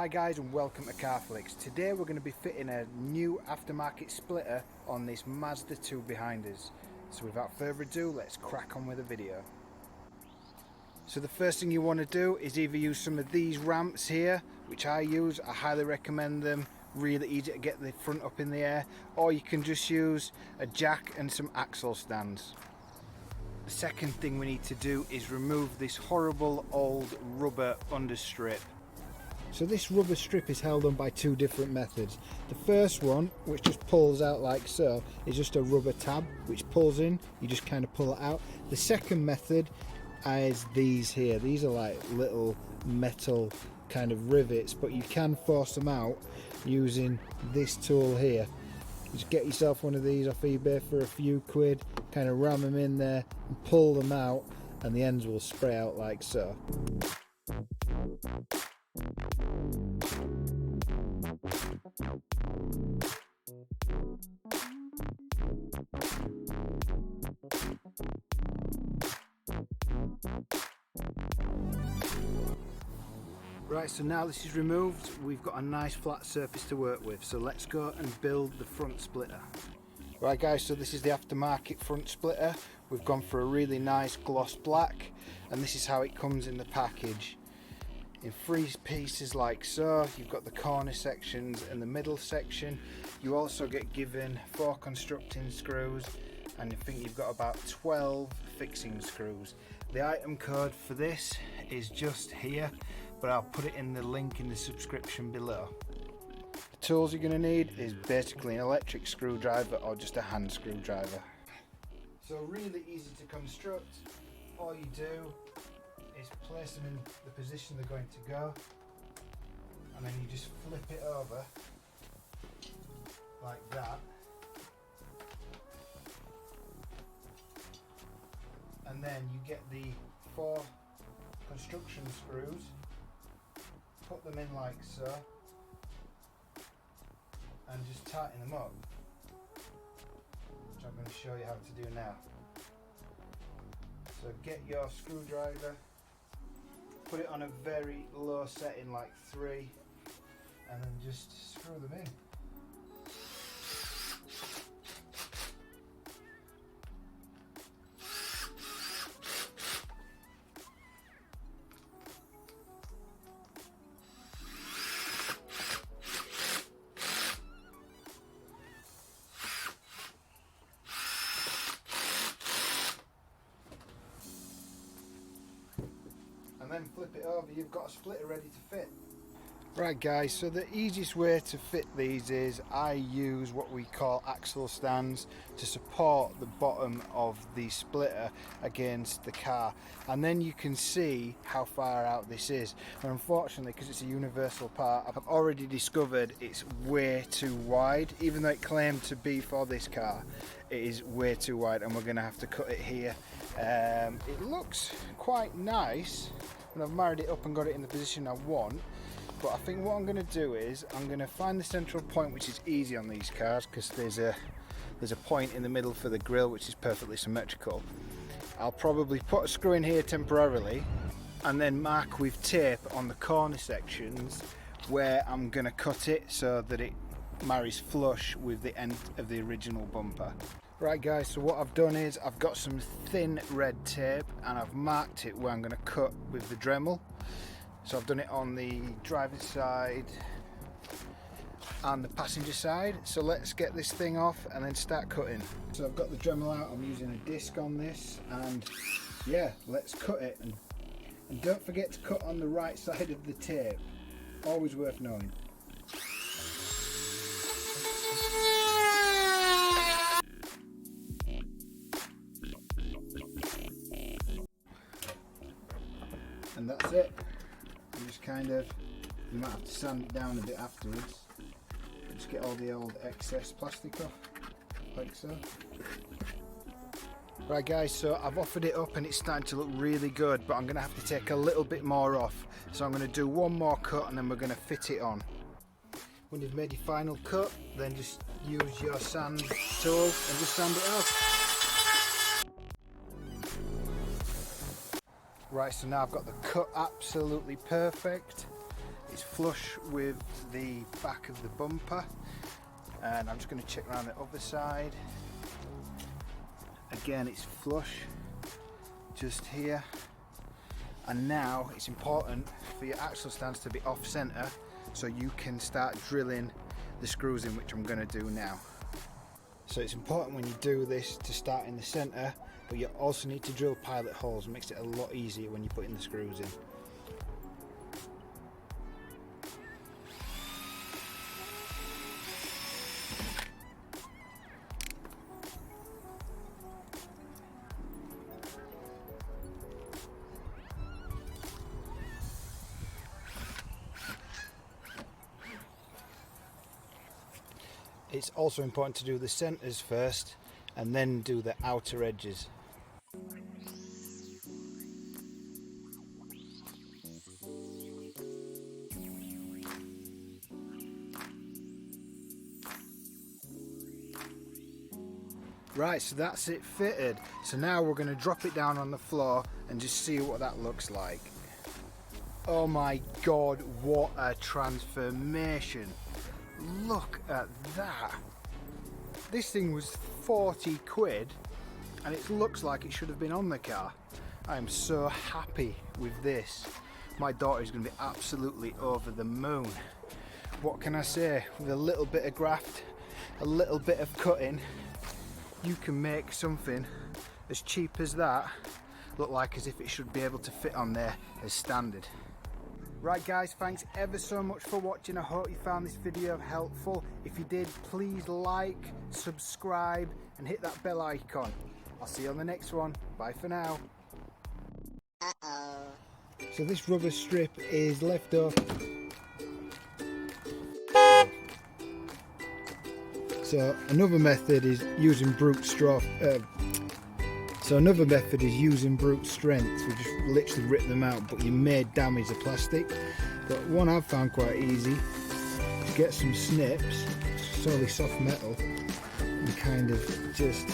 Hi guys and welcome to Carflix. Today we're going to be fitting a new aftermarket splitter on this Mazda 2 behind us. So without further ado, let's crack on with the video. So the first thing you want to do is either use some of these ramps here, which I use. I highly recommend them, really easy to get the front up in the air, or you can just use a jack and some axle stands. The second thing we need to do is remove this horrible old rubber understrip. So this rubber strip is held on by two different methods. The first one, which just pulls out like so, is just a rubber tab which pulls in, you just kind of pull it out. The second method is these here. These are like little metal kind of rivets, but you can force them out using this tool here. Just get yourself one of these off eBay for a few quid, kind of ram them in there and pull them out, and the ends will spray out like so. Right, so now this is removed, we've got a nice flat surface to work with, so let's go and build the front splitter. Right guys, so this is the aftermarket front splitter. We've gone for a really nice gloss black, and this is how it comes in the package. In three pieces like so. You've got the corner sections and the middle section. You also get given 4 constructing screws, and I think you've got about 12 fixing screws. The item code for this is just here, but I'll put it in the link in the subscription below. The tools you're going to need is basically an electric screwdriver or just a hand screwdriver. So really easy to construct. All you do is place them in the position they're going to go, and then you just flip it over like that, and then you get the 4 construction screws, put them in like so, and just tighten them up, which I'm going to show you how to do now. So get your screwdriver, put it on a very low setting like 3, and then just screw them in. And then flip it over, you've got a splitter ready to fit. Right guys, so the easiest way to fit these is I use what we call axle stands to support the bottom of the splitter against the car, and then you can see how far out this is. And unfortunately, because it's a universal part, I've already discovered it's way too wide. Even though it claimed to be for this car, it is way too wide, and we're going to have to cut it here. It looks quite nice when I've married it up and got it in the position I want, but I think what I'm going to do is I'm going to find the central point, which is easy on these cars because there's a point in the middle for the grille which is perfectly symmetrical. I'll probably put a screw in here temporarily and then mark with tape on the corner sections where I'm going to cut it so that it marries flush with the end of the original bumper. Right guys, so what I've done is I've got some thin red tape and I've marked it where I'm going to cut with the Dremel. So I've done it on the driver's side and the passenger side. So let's get this thing off and then start cutting. So I've got the Dremel out, I'm using a disc on this, and yeah, let's cut it. And don't forget to cut on the right side of the tape, always worth knowing. And that's it. You just kind of, you might have to sand it down a bit afterwards. Just get all the old excess plastic off, like so. Right guys, so I've offered it up and it's starting to look really good, but I'm going to have to take a little bit more off. So I'm going to do one more cut and then we're going to fit it on. When you've made your final cut, then just use your sand tool and just sand it off. Right, so now I've got the cut absolutely perfect. it's flush with the back of the bumper, and I'm just going to check around the other side. Again, it's flush just here. And now it's important for your axle stands to be off center so you can start drilling the screws in, which I'm going to do now. So it's important when you do this to start in the center, but you also need to drill pilot holes. It makes it a lot easier when you're putting the screws in. It's also important to do the centers first and then do the outer edges. Right, so that's it fitted. So now we're going to drop it down on the floor and just see what that looks like. Oh my god, what a transformation. Look at that. This thing was 40 quid and it looks like it should have been on the car. I am so happy with this. My daughter is going to be absolutely over the moon. What can I say? With a little bit of graft, a little bit of cutting, you can make something as cheap as that look like as if it should be able to fit on there as standard. Right guys, thanks ever so much for watching. I hope you found this video helpful. If you did, please like, subscribe and hit that bell icon. I'll see you on the next one. Bye for now. So this rubber strip is left over. So another method is using brute strength. We just literally rip them out, but you may damage the plastic. But one I've found quite easy, to get some snips, solely soft metal, and kind of just